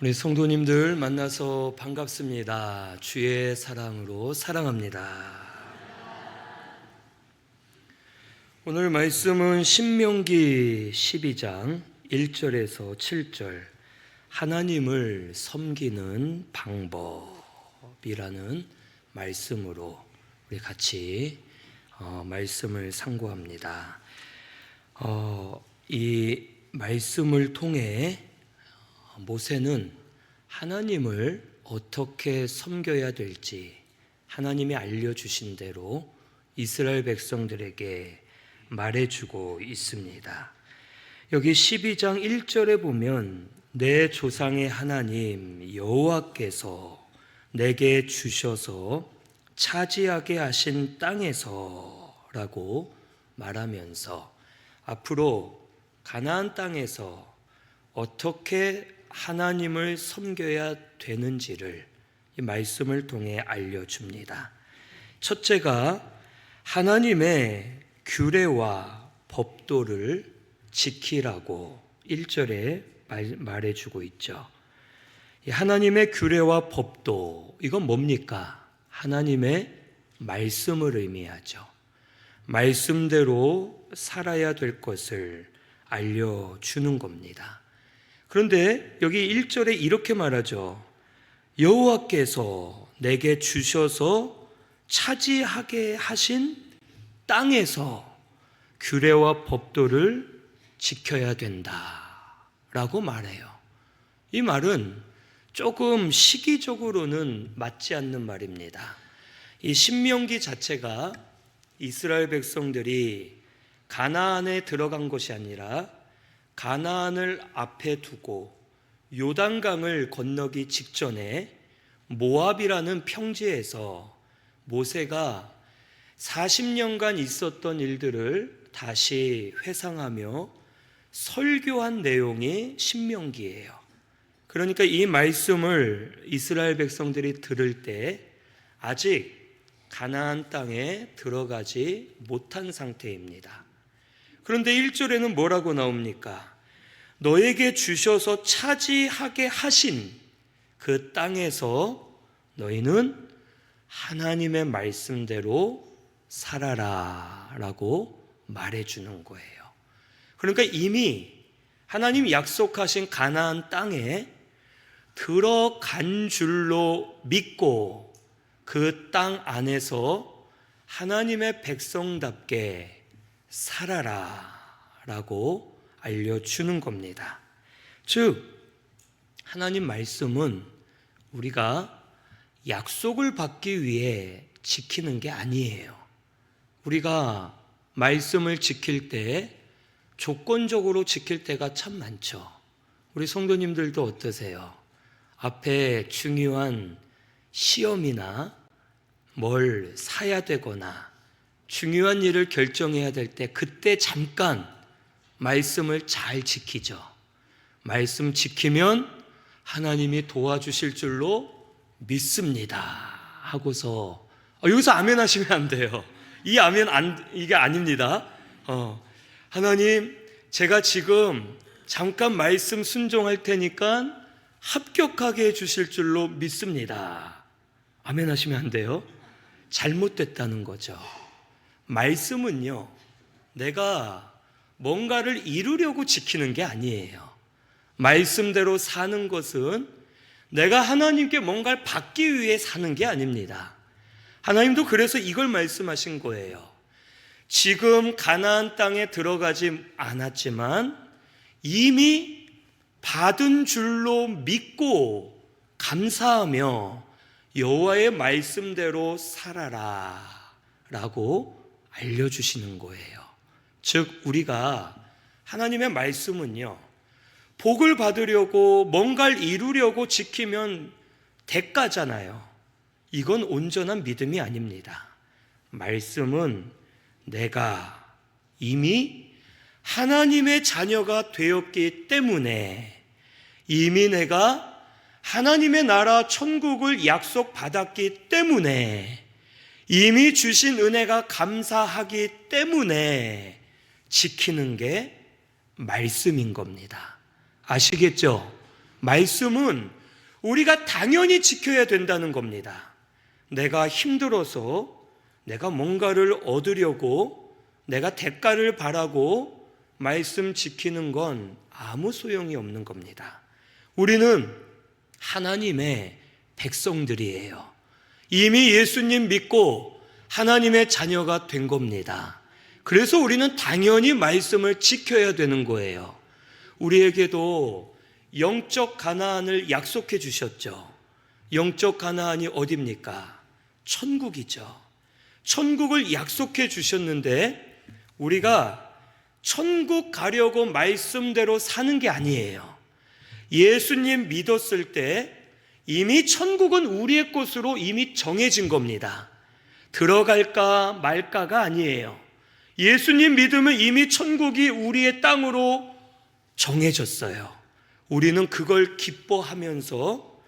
우리 성도님들 만나서 반갑습니다. 주의 사랑으로 사랑합니다. 오늘 말씀은 신명기 12장 1절에서 7절 하나님을 섬기는 방법이라는 말씀으로 우리 같이 말씀을 상고합니다. 이 말씀을 통해 모세는 하나님을 어떻게 섬겨야 될지 하나님이 알려주신 대로 이스라엘 백성들에게 말해주고 있습니다. 여기 12장 1절에 보면 내 조상의 하나님 여호와께서 내게 주셔서 차지하게 하신 땅에서 라고 말하면서 앞으로 가나안 땅에서 어떻게 하나님을 섬겨야 되는지를 이 말씀을 통해 알려줍니다. 첫째가 하나님의 규례와 법도를 지키라고 1절에 말해주고 있죠. 하나님의 규례와 법도, 이건 뭡니까? 하나님의 말씀을 의미하죠. 말씀대로 살아야 될 것을 알려주는 겁니다. 그런데 여기 1절에 이렇게 말하죠. 여호와께서 내게 주셔서 차지하게 하신 땅에서 규례와 법도를 지켜야 된다라고 말해요. 이 말은 조금 시기적으로는 맞지 않는 말입니다. 이 신명기 자체가 이스라엘 백성들이 가나안에 들어간 것이 아니라 가나안을 앞에 두고 요단강을 건너기 직전에 모압이라는 평지에서 모세가 40년간 있었던 일들을 다시 회상하며 설교한 내용이 신명기예요. 그러니까 이 말씀을 이스라엘 백성들이 들을 때 아직 가나안 땅에 들어가지 못한 상태입니다. 그런데 1절에는 뭐라고 나옵니까? 너에게 주셔서 차지하게 하신 그 땅에서 너희는 하나님의 말씀대로 살아라 라고 말해주는 거예요. 그러니까 이미 하나님 약속하신 가나안 땅에 들어간 줄로 믿고 그 땅 안에서 하나님의 백성답게 살아라 라고 알려주는 겁니다. 즉 하나님 말씀은 우리가 약속을 받기 위해 지키는 게 아니에요. 우리가 말씀을 지킬 때 조건적으로 지킬 때가 참 많죠. 우리 성도님들도 어떠세요? 앞에 중요한 시험이나 뭘 사야 되거나 중요한 일을 결정해야 될 때 그때 잠깐 말씀을 잘 지키죠. 말씀 지키면 하나님이 도와주실 줄로 믿습니다 하고서 여기서 아멘 하시면 안 돼요. 이 아멘 이게 아닙니다. 하나님 제가 지금 잠깐 말씀 순종할 테니까 합격하게 해주실 줄로 믿습니다. 아멘 하시면 안 돼요. 잘못됐다는 거죠. 말씀은요, 내가 뭔가를 이루려고 지키는 게 아니에요. 말씀대로 사는 것은 내가 하나님께 뭔가를 받기 위해 사는 게 아닙니다. 하나님도 그래서 이걸 말씀하신 거예요. 지금 가나안 땅에 들어가지 않았지만 이미 받은 줄로 믿고 감사하며 여호와의 말씀대로 살아라 라고 알려주시는 거예요. 즉 우리가 하나님의 말씀은요, 복을 받으려고 뭔가를 이루려고 지키면 대가잖아요. 이건 온전한 믿음이 아닙니다. 말씀은 내가 이미 하나님의 자녀가 되었기 때문에, 이미 내가 하나님의 나라 천국을 약속받았기 때문에, 이미 주신 은혜가 감사하기 때문에 지키는 게 말씀인 겁니다. 아시겠죠? 말씀은 우리가 당연히 지켜야 된다는 겁니다. 내가 힘들어서 내가 뭔가를 얻으려고 내가 대가를 바라고 말씀 지키는 건 아무 소용이 없는 겁니다. 우리는 하나님의 백성들이에요. 이미 예수님 믿고 하나님의 자녀가 된 겁니다. 그래서 우리는 당연히 말씀을 지켜야 되는 거예요. 우리에게도 영적 가나안을 약속해 주셨죠. 영적 가나안이 어디입니까? 천국이죠. 천국을 약속해 주셨는데 우리가 천국 가려고 말씀대로 사는 게 아니에요. 예수님 믿었을 때 이미 천국은 우리의 것으로 이미 정해진 겁니다. 들어갈까 말까가 아니에요. 예수님 믿으면 이미 천국이 우리의 땅으로 정해졌어요. 우리는 그걸 기뻐하면서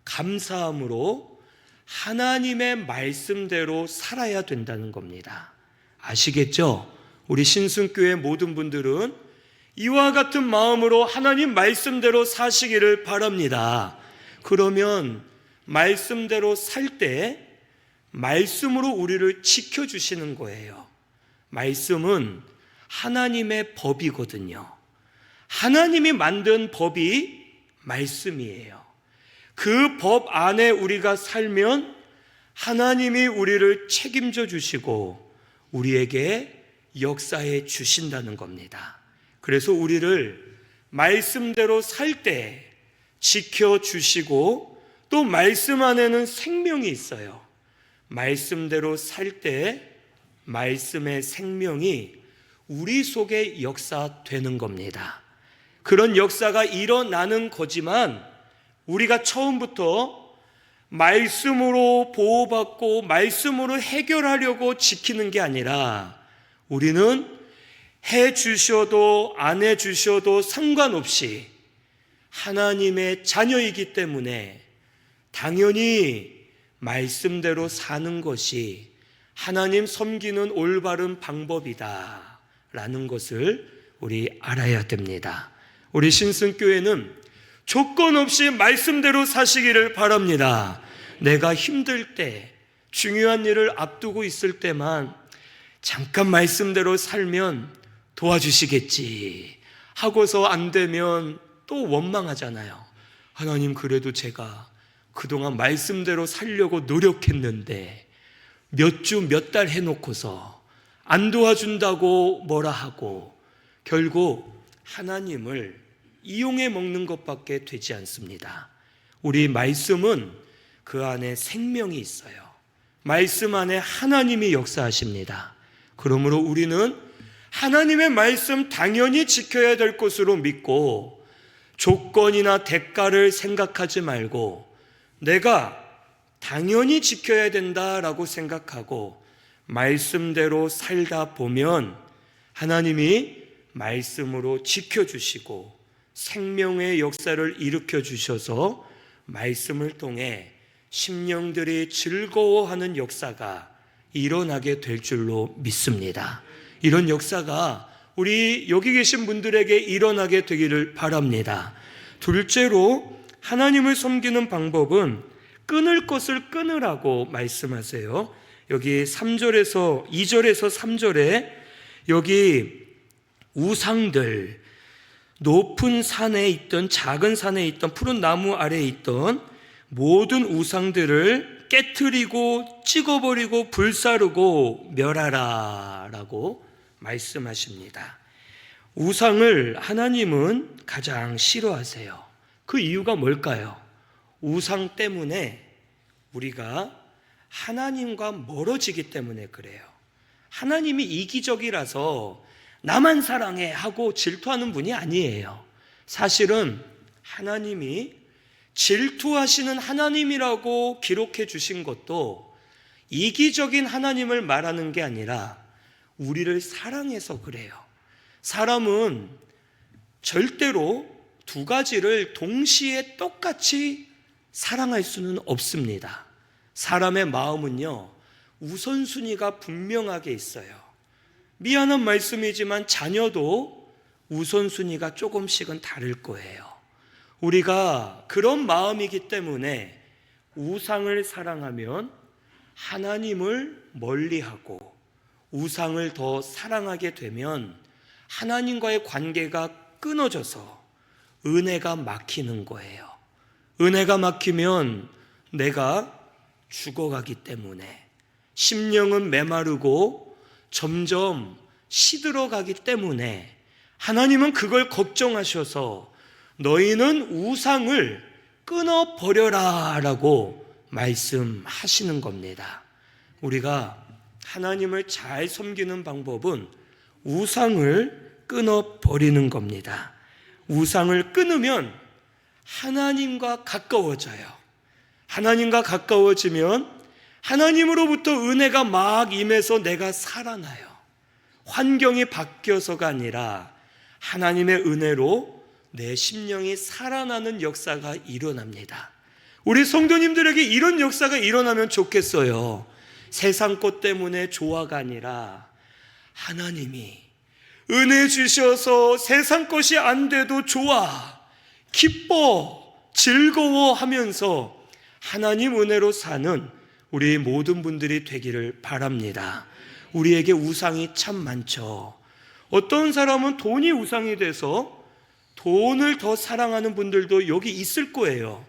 감사함으로 하나님의 말씀대로 살아야 된다는 겁니다. 아시겠죠? 우리 신순교회 모든 분들은 이와 같은 마음으로 하나님 말씀대로 사시기를 바랍니다. 그러면 말씀대로 살 때 말씀으로 우리를 지켜주시는 거예요. 말씀은 하나님의 법이거든요. 하나님이 만든 법이 말씀이에요. 그 법 안에 우리가 살면 하나님이 우리를 책임져 주시고 우리에게 역사해 주신다는 겁니다. 그래서 우리를 말씀대로 살 때 지켜주시고 또 말씀 안에는 생명이 있어요. 말씀대로 살 때 말씀의 생명이 우리 속에 역사되는 겁니다. 그런 역사가 일어나는 거지만 우리가 처음부터 말씀으로 보호받고 말씀으로 해결하려고 지키는 게 아니라 우리는 해 주셔도 안 해 주셔도 상관없이 하나님의 자녀이기 때문에 당연히 말씀대로 사는 것이 하나님 섬기는 올바른 방법이다 라는 것을 우리 알아야 됩니다. 우리 신승교회는 조건 없이 말씀대로 사시기를 바랍니다. 내가 힘들 때, 중요한 일을 앞두고 있을 때만 잠깐 말씀대로 살면 도와주시겠지 하고서 안 되면 또 원망하잖아요. 하나님, 그래도 제가 그동안 말씀대로 살려고 노력했는데 몇 주 몇 달 해놓고서 안 도와준다고 뭐라 하고 결국 하나님을 이용해 먹는 것밖에 되지 않습니다. 우리 말씀은 그 안에 생명이 있어요. 말씀 안에 하나님이 역사하십니다. 그러므로 우리는 하나님의 말씀 당연히 지켜야 될 것으로 믿고 조건이나 대가를 생각하지 말고 내가 당연히 지켜야 된다라고 생각하고 말씀대로 살다 보면 하나님이 말씀으로 지켜주시고 생명의 역사를 일으켜 주셔서 말씀을 통해 심령들이 즐거워하는 역사가 일어나게 될 줄로 믿습니다. 이런 역사가 우리 여기 계신 분들에게 일어나게 되기를 바랍니다. 둘째로 하나님을 섬기는 방법은 끊을 것을 끊으라고 말씀하세요. 여기 3절에서 2절에서 3절에 여기 우상들, 높은 산에 있던 작은 산에 있던 푸른 나무 아래에 있던 모든 우상들을 깨트리고 찍어버리고 불사르고 멸하라 라고 말씀하십니다. 우상을 하나님은 가장 싫어하세요. 그 이유가 뭘까요? 우상 때문에 우리가 하나님과 멀어지기 때문에 그래요. 하나님이 이기적이라서 나만 사랑해 하고 질투하는 분이 아니에요. 사실은 하나님이 질투하시는 하나님이라고 기록해 주신 것도 이기적인 하나님을 말하는 게 아니라 우리를 사랑해서 그래요. 사람은 절대로 두 가지를 동시에 똑같이 사랑할 수는 없습니다. 사람의 마음은요, 우선순위가 분명하게 있어요. 미안한 말씀이지만 자녀도 우선순위가 조금씩은 다를 거예요. 우리가 그런 마음이기 때문에 우상을 사랑하면 하나님을 멀리하고, 우상을 더 사랑하게 되면 하나님과의 관계가 끊어져서 은혜가 막히는 거예요. 은혜가 막히면 내가 죽어가기 때문에, 심령은 메마르고 점점 시들어가기 때문에 하나님은 그걸 걱정하셔서 너희는 우상을 끊어버려라 라고 말씀하시는 겁니다. 우리가 하나님을 잘 섬기는 방법은 우상을 끊어버리는 겁니다. 우상을 끊으면 하나님과 가까워져요. 하나님과 가까워지면 하나님으로부터 은혜가 막 임해서 내가 살아나요. 환경이 바뀌어서가 아니라 하나님의 은혜로 내 심령이 살아나는 역사가 일어납니다. 우리 성도님들에게 이런 역사가 일어나면 좋겠어요. 세상 것 때문에 조화가 아니라 하나님이 은혜 주셔서 세상 것이 안 돼도 좋아, 기뻐, 즐거워하면서 하나님 은혜로 사는 우리 모든 분들이 되기를 바랍니다. 우리에게 우상이 참 많죠. 어떤 사람은 돈이 우상이 돼서 돈을 더 사랑하는 분들도 여기 있을 거예요.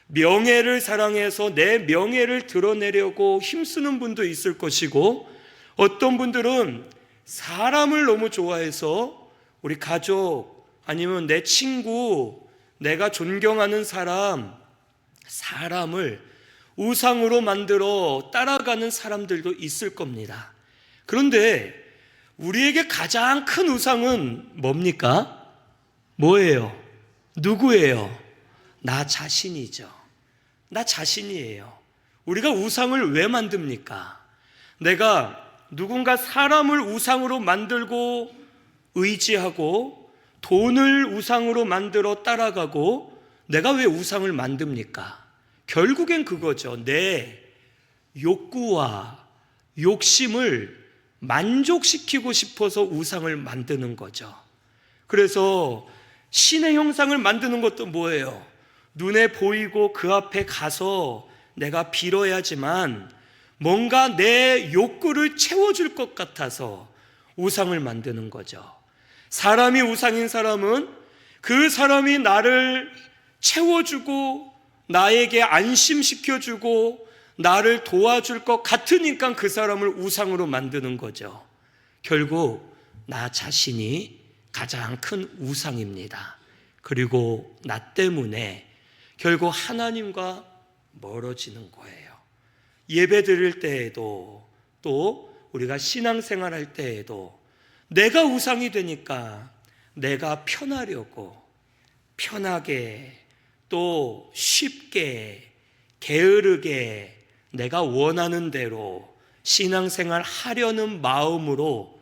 명예를 사랑해서 내 명예를 드러내려고 힘쓰는 분도 있을 것이고, 어떤 분들은 사람을 너무 좋아해서 우리 가족 아니면 내 친구, 내가 존경하는 사람을 우상으로 만들어 따라가는 사람들도 있을 겁니다. 그런데 우리에게 가장 큰 우상은 뭡니까? 뭐예요? 누구예요? 나 자신이죠. 나 자신이에요. 우리가 우상을 왜 만듭니까? 내가 누군가 사람을 우상으로 만들고 의지하고 돈을 우상으로 만들어 따라가고, 내가 왜 우상을 만듭니까? 결국엔 그거죠. 내 욕구와 욕심을 만족시키고 싶어서 우상을 만드는 거죠. 그래서 신의 형상을 만드는 것도 뭐예요? 눈에 보이고 그 앞에 가서 내가 빌어야지만 뭔가 내 욕구를 채워줄 것 같아서 우상을 만드는 거죠. 사람이 우상인 사람은 그 사람이 나를 채워주고 나에게 안심시켜주고 나를 도와줄 것 같으니까 그 사람을 우상으로 만드는 거죠. 결국 나 자신이 가장 큰 우상입니다. 그리고 나 때문에 결국 하나님과 멀어지는 거예요. 예배 드릴 때에도, 또 우리가 신앙생활 할 때에도 내가 우상이 되니까 내가 편하려고, 편하게, 또 쉽게, 게으르게 내가 원하는 대로 신앙생활 하려는 마음으로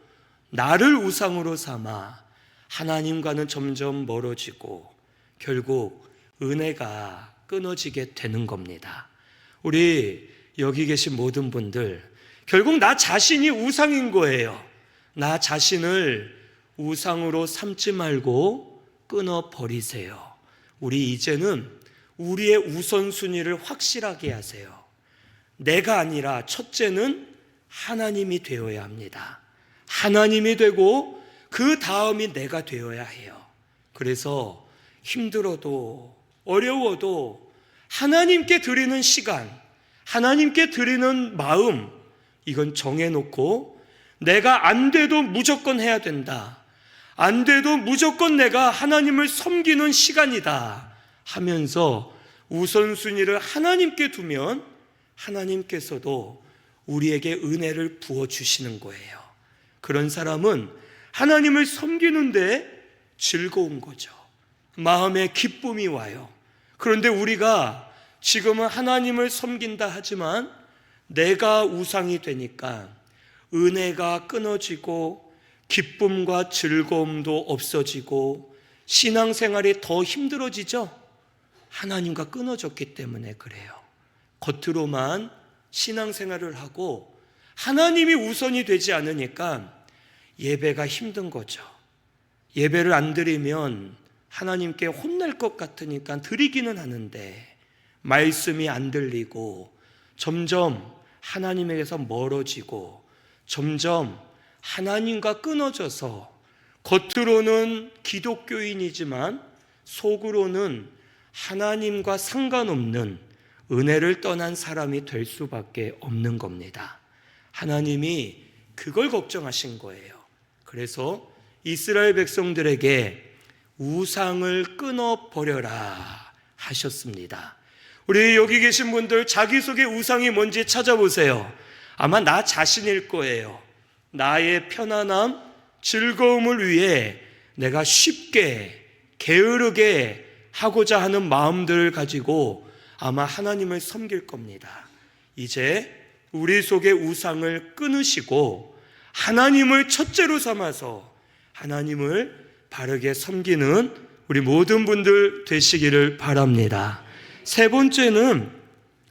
나를 우상으로 삼아 하나님과는 점점 멀어지고 결국 은혜가 끊어지게 되는 겁니다. 우리 여기 계신 모든 분들, 결국 나 자신이 우상인 거예요. 나 자신을 우상으로 삼지 말고 끊어버리세요. 우리 이제는 우리의 우선순위를 확실하게 하세요. 내가 아니라 첫째는 하나님이 되어야 합니다. 하나님이 되고 그 다음이 내가 되어야 해요. 그래서 힘들어도 어려워도 하나님께 드리는 시간, 하나님께 드리는 마음, 이건 정해놓고 내가 안 돼도 무조건 해야 된다, 안 돼도 무조건 내가 하나님을 섬기는 시간이다 하면서 우선순위를 하나님께 두면 하나님께서도 우리에게 은혜를 부어주시는 거예요. 그런 사람은 하나님을 섬기는데 즐거운 거죠. 마음에 기쁨이 와요. 그런데 우리가 지금은 하나님을 섬긴다 하지만 내가 우상이 되니까 은혜가 끊어지고 기쁨과 즐거움도 없어지고 신앙생활이 더 힘들어지죠. 하나님과 끊어졌기 때문에 그래요. 겉으로만 신앙생활을 하고 하나님이 우선이 되지 않으니까 예배가 힘든 거죠. 예배를 안 드리면 하나님께 혼날 것 같으니까 드리기는 하는데 말씀이 안 들리고 점점 하나님에게서 멀어지고 점점 하나님과 끊어져서 겉으로는 기독교인이지만 속으로는 하나님과 상관없는 은혜를 떠난 사람이 될 수밖에 없는 겁니다. 하나님이 그걸 걱정하신 거예요. 그래서 이스라엘 백성들에게 우상을 끊어버려라 하셨습니다. 우리 여기 계신 분들 자기 속에 우상이 뭔지 찾아보세요. 아마 나 자신일 거예요. 나의 편안함, 즐거움을 위해 내가 쉽게 게으르게 하고자 하는 마음들을 가지고 아마 하나님을 섬길 겁니다. 이제 우리 속의 우상을 끊으시고 하나님을 첫째로 삼아서 하나님을 바르게 섬기는 우리 모든 분들 되시기를 바랍니다. 세 번째는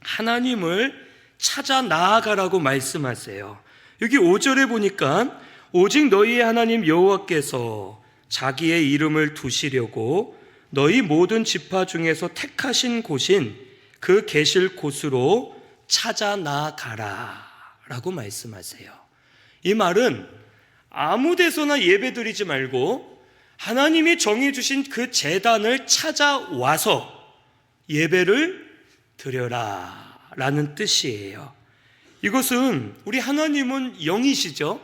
하나님을 찾아 나아가라고 말씀하세요. 여기 5절에 보니까 오직 너희의 하나님 여호와께서 자기의 이름을 두시려고 너희 모든 지파 중에서 택하신 곳인 그 계실 곳으로 찾아 나아가라 라고 말씀하세요. 이 말은 아무 데서나 예배드리지 말고 하나님이 정해주신 그 제단을 찾아와서 예배를 드려라 라는 뜻이에요. 이것은 우리 하나님은 영이시죠.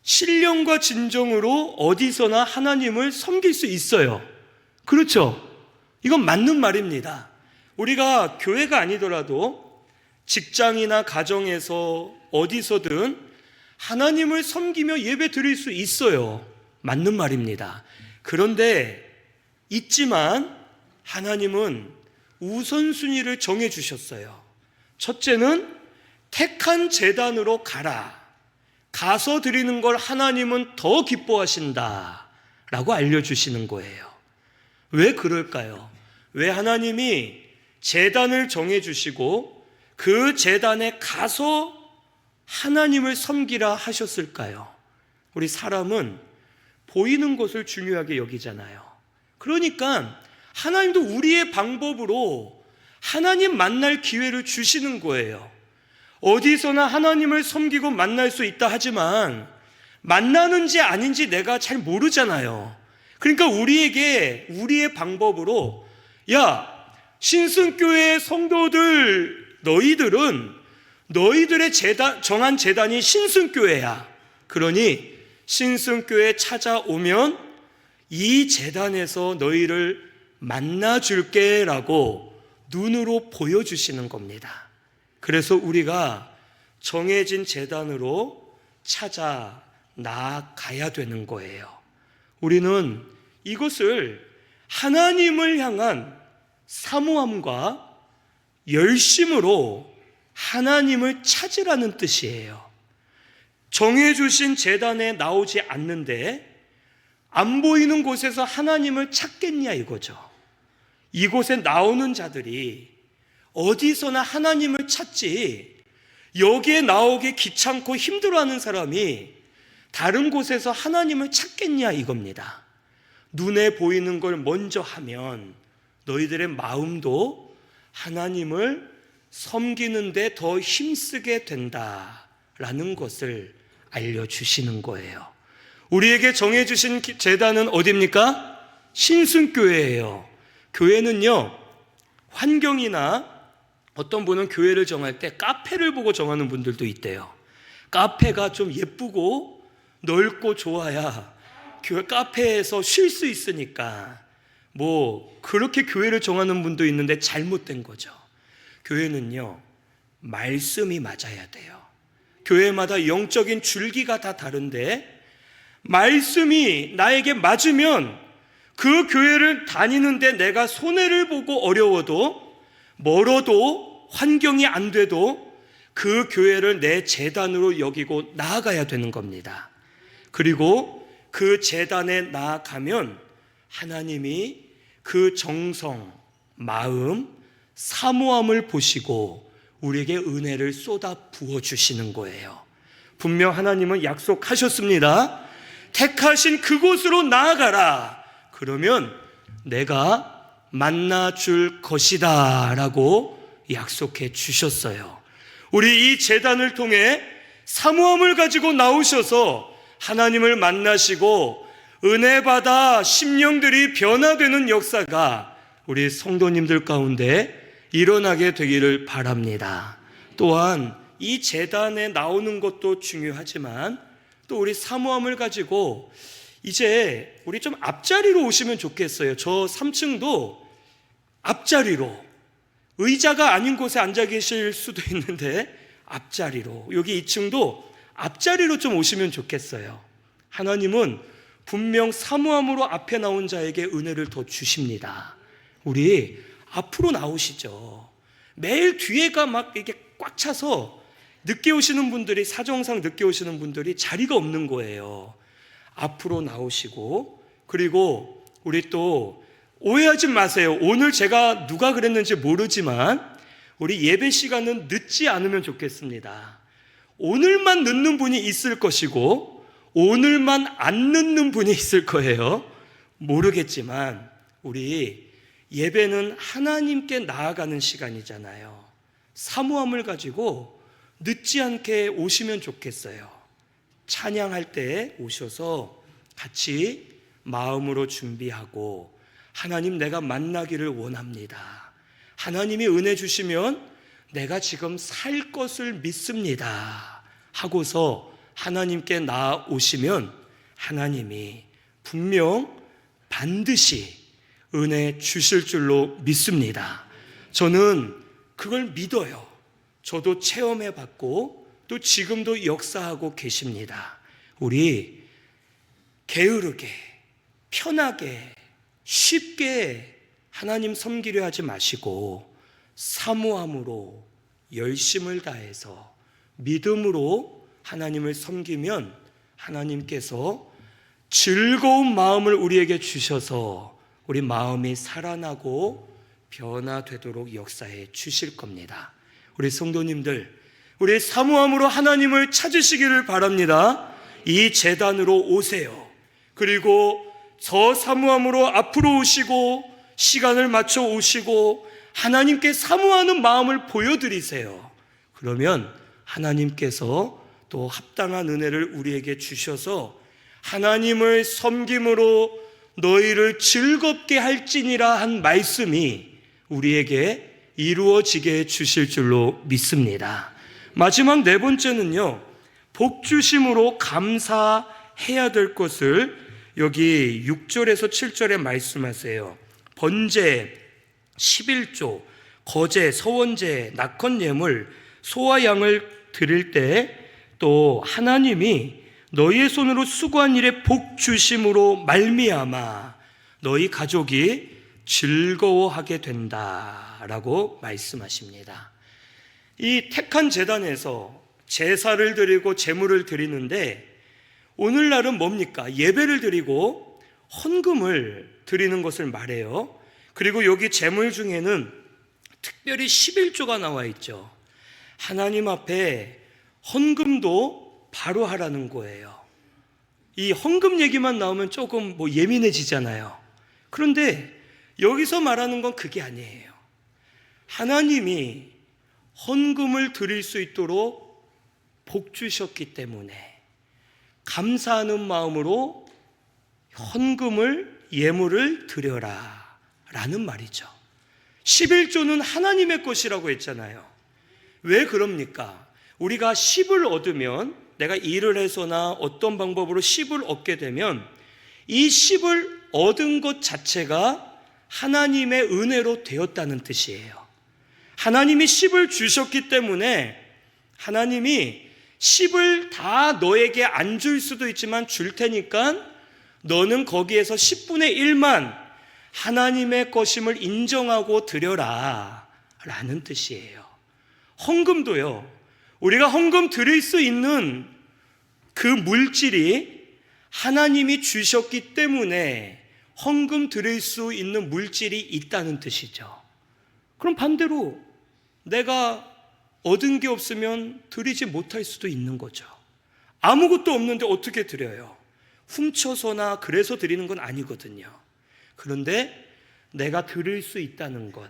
신령과 진정으로 어디서나 하나님을 섬길 수 있어요. 그렇죠? 이건 맞는 말입니다. 우리가 교회가 아니더라도 직장이나 가정에서 어디서든 하나님을 섬기며 예배 드릴 수 있어요. 맞는 말입니다. 그런데 있지만 하나님은 우선순위를 정해주셨어요. 첫째는 택한 제단으로 가라. 가서 드리는 걸 하나님은 더 기뻐하신다 라고 알려주시는 거예요. 왜 그럴까요? 왜 하나님이 제단을 정해주시고 그 제단에 가서 하나님을 섬기라 하셨을까요? 우리 사람은 보이는 것을 중요하게 여기잖아요. 그러니까 하나님도 우리의 방법으로 하나님 만날 기회를 주시는 거예요. 어디서나 하나님을 섬기고 만날 수 있다 하지만 만나는지 아닌지 내가 잘 모르잖아요. 그러니까 우리에게 우리의 방법으로 야, 신승교회 성도들 너희들은 너희들의 정한 제단이 신승교회야. 그러니 신승교회 찾아오면 이 제단에서 너희를 만나줄게 라고 눈으로 보여주시는 겁니다. 그래서 우리가 정해진 제단으로 찾아 나아가야 되는 거예요. 우리는 이것을 하나님을 향한 사모함과 열심으로 하나님을 찾으라는 뜻이에요. 정해주신 제단에 나오지 않는데 안 보이는 곳에서 하나님을 찾겠냐 이거죠. 이곳에 나오는 자들이 어디서나 하나님을 찾지 여기에 나오기 귀찮고 힘들어하는 사람이 다른 곳에서 하나님을 찾겠냐 이겁니다. 눈에 보이는 걸 먼저 하면 너희들의 마음도 하나님을 섬기는 데 더 힘쓰게 된다라는 것을 알려주시는 거예요. 우리에게 정해주신 제단은 어디입니까? 신승교회예요. 교회는요, 환경이나 어떤 분은 교회를 정할 때 카페를 보고 정하는 분들도 있대요. 카페가 좀 예쁘고 넓고 좋아야 교회 카페에서 쉴 수 있으니까 뭐 그렇게 교회를 정하는 분도 있는데 잘못된 거죠. 교회는요, 말씀이 맞아야 돼요. 교회마다 영적인 줄기가 다 다른데 말씀이 나에게 맞으면 그 교회를 다니는데 내가 손해를 보고 어려워도 멀어도 환경이 안 돼도 그 교회를 내 제단으로 여기고 나아가야 되는 겁니다. 그리고 그 제단에 나아가면 하나님이 그 정성, 마음, 사모함을 보시고 우리에게 은혜를 쏟아 부어주시는 거예요. 분명 하나님은 약속하셨습니다. 택하신 그곳으로 나아가라. 그러면 내가 만나 줄 것이다 라고 약속해 주셨어요. 우리 이 제단을 통해 사모함을 가지고 나오셔서 하나님을 만나시고 은혜 받아 심령들이 변화되는 역사가 우리 성도님들 가운데 일어나게 되기를 바랍니다. 또한 이 제단에 나오는 것도 중요하지만 또 우리 사모함을 가지고 이제 우리 좀 앞자리로 오시면 좋겠어요. 저 3층도 앞자리로, 의자가 아닌 곳에 앉아 계실 수도 있는데 앞자리로, 여기 2층도 앞자리로 좀 오시면 좋겠어요. 하나님은 분명 사모함으로 앞에 나온 자에게 은혜를 더 주십니다. 우리 앞으로 나오시죠. 매일 뒤에가 막 이렇게 꽉 차서 늦게 오시는 분들이, 사정상 늦게 오시는 분들이 자리가 없는 거예요. 앞으로 나오시고, 그리고 우리 또 오해하지 마세요. 오늘 제가 누가 그랬는지 모르지만 우리 예배 시간은 늦지 않으면 좋겠습니다. 오늘만 늦는 분이 있을 것이고 오늘만 안 늦는 분이 있을 거예요. 모르겠지만 우리 예배는 하나님께 나아가는 시간이잖아요. 사모함을 가지고 늦지 않게 오시면 좋겠어요. 찬양할 때 오셔서 같이 마음으로 준비하고, 하나님 내가 만나기를 원합니다. 하나님이 은혜 주시면 내가 지금 살 것을 믿습니다 하고서 하나님께 나아오시면 하나님이 분명 반드시 은혜 주실 줄로 믿습니다. 저는 그걸 믿어요. 저도 체험해 봤고 또 지금도 역사하고 계십니다. 우리 게으르게, 편하게, 쉽게 하나님 섬기려 하지 마시고 사모함으로 열심을 다해서 믿음으로 하나님을 섬기면 하나님께서 즐거운 마음을 우리에게 주셔서 우리 마음이 살아나고 변화되도록 역사해 주실 겁니다. 우리 성도님들, 우리 사모함으로 하나님을 찾으시기를 바랍니다. 이 제단으로 오세요. 그리고 저 사모함으로 앞으로 오시고 시간을 맞춰 오시고 하나님께 사모하는 마음을 보여드리세요. 그러면 하나님께서 또 합당한 은혜를 우리에게 주셔서 하나님을 섬김으로 너희를 즐겁게 할지니라 한 말씀이 우리에게 이루어지게 해 주실 줄로 믿습니다. 마지막 네 번째는요, 복 주심으로 감사해야 될 것을 여기 6절에서 7절에 말씀하세요. 번제, 11조, 거제, 서원제, 낙헌예물, 소와 양을 드릴 때 또 하나님이 너희의 손으로 수고한 일에 복 주심으로 말미암아 너희 가족이 즐거워하게 된다라고 말씀하십니다. 이 택한 제단에서 제사를 드리고 제물을 드리는데 오늘날은 뭡니까? 예배를 드리고 헌금을 드리는 것을 말해요. 그리고 여기 제물 중에는 특별히 11조가 나와 있죠. 하나님 앞에 헌금도 바로 하라는 거예요. 이 헌금 얘기만 나오면 조금 예민해지잖아요. 그런데 여기서 말하는 건 그게 아니에요. 하나님이 헌금을 드릴 수 있도록 복 주셨기 때문에 감사하는 마음으로 헌금을, 예물을 드려라 라는 말이죠. 11조는 하나님의 것이라고 했잖아요. 왜 그럽니까? 우리가 10을 얻으면, 내가 일을 해서나 어떤 방법으로 10을 얻게 되면 이 10을 얻은 것 자체가 하나님의 은혜로 되었다는 뜻이에요. 하나님이 10을 주셨기 때문에 하나님이 10을 다 너에게 안 줄 수도 있지만 줄 테니까 너는 거기에서 10분의 1만 하나님의 것임을 인정하고 드려라 라는 뜻이에요. 헌금도요, 우리가 헌금 드릴 수 있는 그 물질이 하나님이 주셨기 때문에 헌금 드릴 수 있는 물질이 있다는 뜻이죠. 그럼 반대로 내가 얻은 게 없으면 드리지 못할 수도 있는 거죠. 아무것도 없는데 어떻게 드려요? 훔쳐서나 그래서 드리는 건 아니거든요. 그런데 내가 들을 수 있다는 건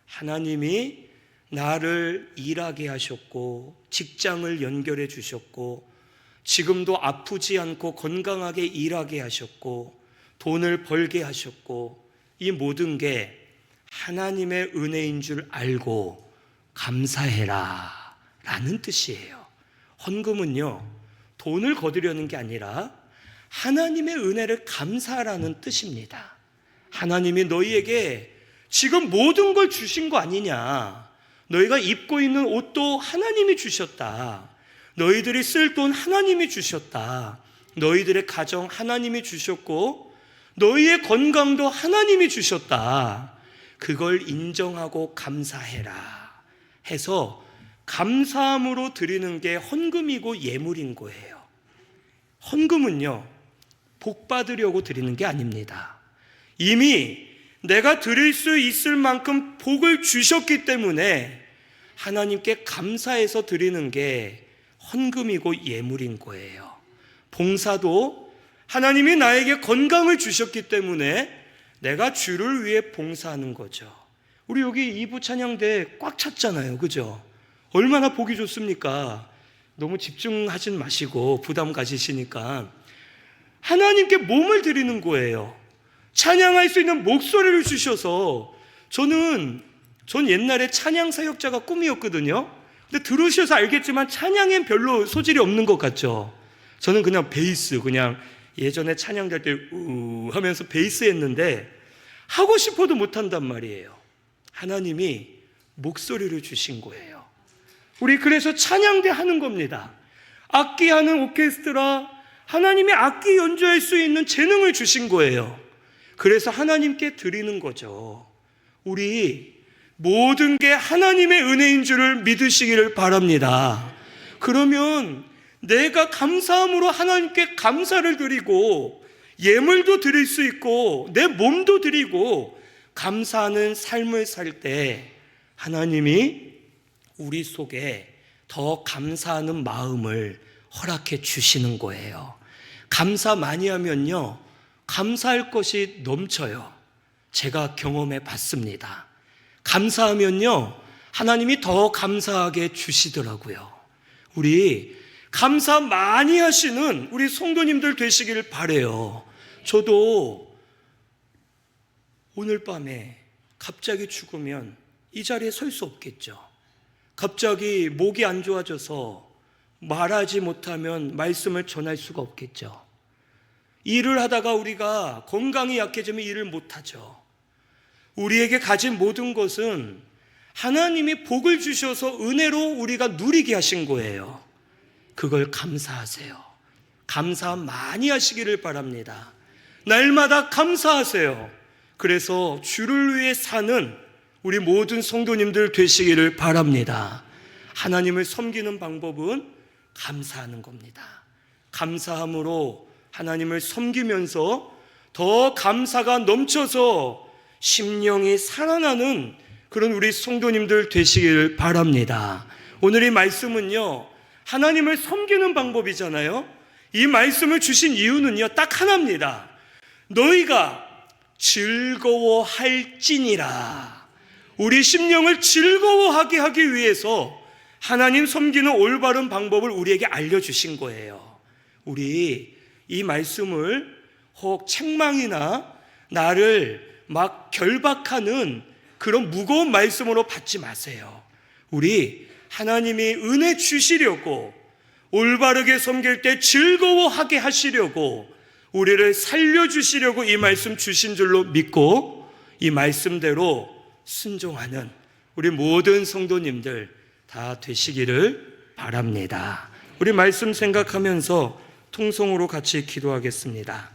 하나님이 나를 일하게 하셨고 직장을 연결해 주셨고 지금도 아프지 않고 건강하게 일하게 하셨고 돈을 벌게 하셨고 이 모든 게 하나님의 은혜인 줄 알고 감사해라 라는 뜻이에요. 헌금은요, 돈을 거두려는 게 아니라 하나님의 은혜를 감사하라는 뜻입니다. 하나님이 너희에게 지금 모든 걸 주신 거 아니냐. 너희가 입고 있는 옷도 하나님이 주셨다. 너희들이 쓸 돈 하나님이 주셨다. 너희들의 가정 하나님이 주셨고 너희의 건강도 하나님이 주셨다. 그걸 인정하고 감사해라 해서 감사함으로 드리는 게 헌금이고 예물인 거예요. 헌금은요, 복 받으려고 드리는 게 아닙니다. 이미 내가 드릴 수 있을 만큼 복을 주셨기 때문에 하나님께 감사해서 드리는 게 헌금이고 예물인 거예요. 봉사도 하나님이 나에게 건강을 주셨기 때문에 내가 주를 위해 봉사하는 거죠. 우리 여기 2부 찬양대 꽉 찼잖아요. 그죠? 얼마나 보기 좋습니까? 너무 집중하진 마시고 부담 가지시니까 하나님께 몸을 드리는 거예요. 찬양할 수 있는 목소리를 주셔서 전 옛날에 찬양 사역자가 꿈이었거든요. 근데 들으셔서 알겠지만 찬양엔 별로 소질이 없는 것 같죠. 저는 그냥 베이스, 그냥 예전에 찬양될 때 하면서 베이스 했는데 하고 싶어도 못한단 말이에요. 하나님이 목소리를 주신 거예요. 우리 그래서 찬양대 하는 겁니다. 악기하는 오케스트라, 하나님이 악기 연주할 수 있는 재능을 주신 거예요. 그래서 하나님께 드리는 거죠. 우리 모든 게 하나님의 은혜인 줄을 믿으시기를 바랍니다. 그러면 내가 감사함으로 하나님께 감사를 드리고 예물도 드릴 수 있고 내 몸도 드리고 감사하는 삶을 살 때 하나님이 우리 속에 더 감사하는 마음을 허락해 주시는 거예요. 감사 많이 하면요, 감사할 것이 넘쳐요. 제가 경험해 봤습니다. 감사하면요, 하나님이 더 감사하게 주시더라고요. 우리 감사 많이 하시는 우리 성도님들 되시기를 바라요. 저도 오늘 밤에 갑자기 죽으면 이 자리에 설 수 없겠죠. 갑자기 목이 안 좋아져서 말하지 못하면 말씀을 전할 수가 없겠죠. 일을 하다가 우리가 건강이 약해지면 일을 못하죠. 우리에게 가진 모든 것은 하나님이 복을 주셔서 은혜로 우리가 누리게 하신 거예요. 그걸 감사하세요. 감사 많이 하시기를 바랍니다. 날마다 감사하세요. 그래서 주를 위해 사는 우리 모든 성도님들 되시기를 바랍니다. 하나님을 섬기는 방법은 감사하는 겁니다. 감사함으로 하나님을 섬기면서 더 감사가 넘쳐서 심령이 살아나는 그런 우리 성도님들 되시기를 바랍니다. 오늘 이 말씀은요, 하나님을 섬기는 방법이잖아요. 이 말씀을 주신 이유는요, 딱 하나입니다. 너희가 즐거워할지니라. 우리 심령을 즐거워하게 하기 위해서 하나님 섬기는 올바른 방법을 우리에게 알려주신 거예요. 우리 이 말씀을 혹 책망이나 나를 막 결박하는 그런 무거운 말씀으로 받지 마세요. 우리 하나님이 은혜 주시려고 올바르게 섬길 때 즐거워하게 하시려고 우리를 살려주시려고 이 말씀 주신 줄로 믿고 이 말씀대로 순종하는 우리 모든 성도님들 다 되시기를 바랍니다. 우리 말씀 생각하면서 통성으로 같이 기도하겠습니다.